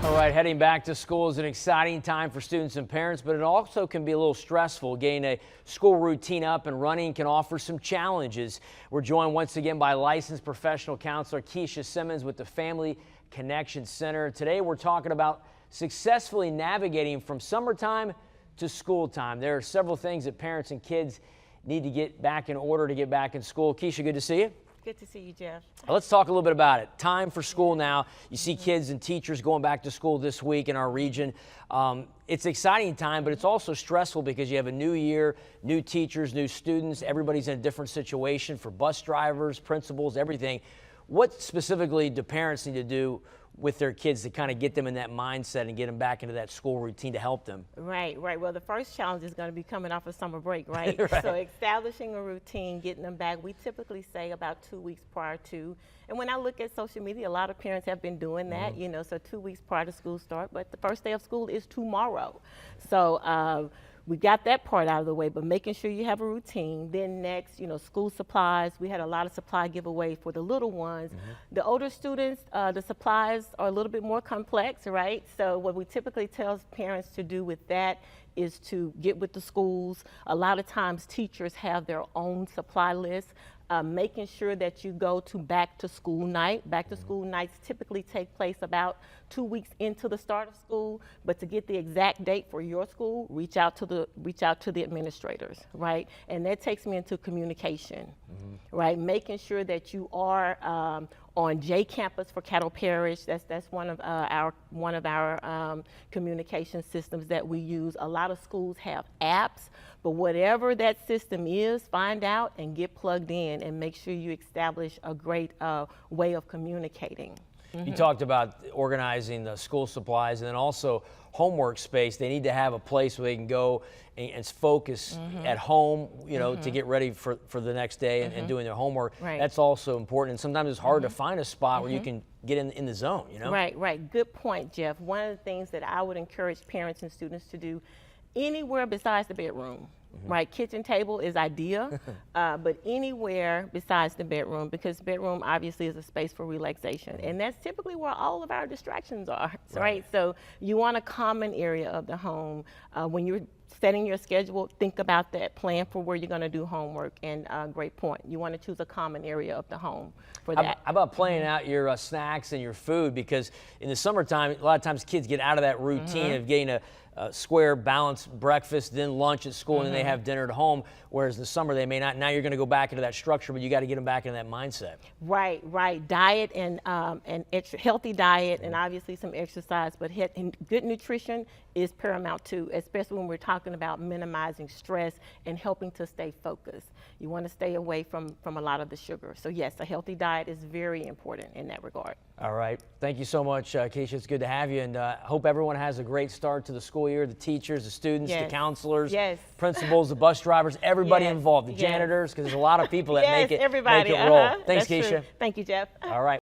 All right, heading back to school is an exciting time for students and parents, but it also can be a little stressful. Getting a school routine up and running can offer some challenges. We're joined once again by licensed professional counselor Kesha Simmons with the Family Connection Center. Today we're talking about successfully navigating from summertime to school time. There are several things that parents and kids need to get back in order to get back in school. Kesha, good to see you. Good to see you, Jeff. Let's talk a little bit about it. Time for school now. You see kids and teachers going back to school this week in our region. It's an exciting time, but it's also stressful because you have a new year, new teachers, new students. Everybody's in a different situation for bus drivers, principals, everything. What specifically do parents need to do with their kids to kind of get them in that mindset and get them back into that school routine to help them? Right. Well, the first challenge is going to be coming off of summer break, right? Right. So establishing a routine, getting them back. We typically say about 2 weeks prior to. And when I look at social media, a lot of parents have been doing that, you know, so 2 weeks prior to school start. But the first day of school is tomorrow. So we got that part out of the way, but making sure you have a routine. Then next, you know, school supplies. We had a lot of supply giveaway for the little ones. The older students, the supplies are a little bit more complex, right? So what we typically tell parents to do with that is to get with the schools. A lot of times teachers have their own supply list. Making sure that you go to back to school night. Back to school nights typically take place about 2 weeks into the start of school, but to get the exact date for your school, reach out to the administrators, right? And that takes me into communication, right? Making sure that you are on J Campus for Caddo Parish. That's one of our communication systems that we use. A lot of schools have apps, but whatever that system is, find out and get plugged in and make sure you establish a great way of communicating. You talked about organizing the school supplies and then also homework space. They need to have a place where they can go and focus at home, you know, to get ready for the next day and doing their homework. Right. That's also important. And sometimes it's hard to find a spot where you can get in the zone, you know? Right. Good point, Jeff. One of the things that I would encourage parents and students to do anywhere besides the bedroom. Right, kitchen table is ideal, but anywhere besides the bedroom, because bedroom obviously is a space for relaxation, and that's typically where all of our distractions are, right? So you want a common area of the home. When you're setting your schedule, think about that, plan for where you're going to do homework, and great point. You want to choose a common area of the home for that. How about planning out your snacks and your food? Because in the summertime, a lot of times kids get out of that routine of getting a square balanced breakfast, then lunch at school, and then they have dinner at home, whereas in the summer they may not. Now you're going to go back into that structure, but you got to get them back into that mindset. Right. Diet and healthy diet and obviously some exercise, but good nutrition is paramount too, especially when we're talking about minimizing stress and helping to stay focused. You want to stay away from a lot of the sugar. So yes, a healthy diet is very important in that regard. All right. Thank you so much, Kesha. It's good to have you, and hope everyone has a great start to the school year, the teachers, the students, the counselors, principals, the bus drivers, everybody involved, the janitors, because there's a lot of people that make it roll. Thanks, Kesha. Thank you, Jeff. All right.